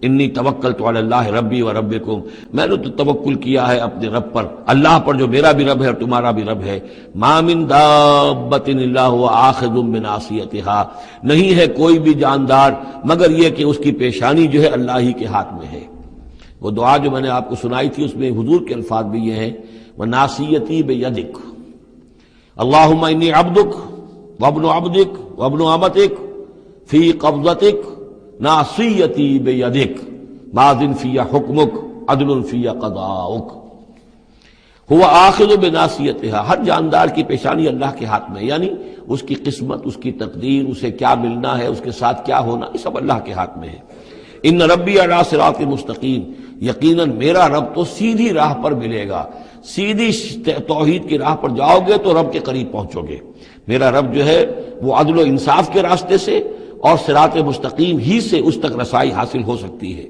انی توکلت علی اللہ ربی و ربکم، میں نے تو توکل کیا ہے اپنے رب پر، اللہ پر جو میرا بھی رب ہے اور تمہارا بھی رب ہے۔ ما من دابۃ الا هو آخذ بناصیتها، نہیں ہے کوئی بھی جاندار مگر یہ کہ اس کی پیشانی جو ہے اللہ ہی کے ہاتھ میں ہے۔ وہ دعا جو میں نے آپ کو سنائی تھی اس میں حضور کے الفاظ بھی یہ ہیں وناصیتی بیدک، اللہم انی عبدک وابن عبدک وابن امتک فی قبضتک ناصیتی بیدک ماض فی حکمک عدل فی قضاؤک۔ ہوا آخذ بناصیتها، ہر جاندار کی پیشانی اللہ کے ہاتھ میں، یعنی اس کی قسمت، اس کی تقدیر، اسے کیا ملنا ہے، اس کے ساتھ کیا ہونا، یہ سب اللہ کے ہاتھ میں ہے۔ ان ربی علی صراط مستقیم، یقیناً میرا رب تو سیدھی راہ پر ملے گا، سیدھی توحید کی راہ پر جاؤ گے تو رب کے قریب پہنچو گے۔ میرا رب جو ہے وہ عدل و انصاف کے راستے سے اور صراط مستقیم ہی سے اس تک رسائی حاصل ہو سکتی ہے۔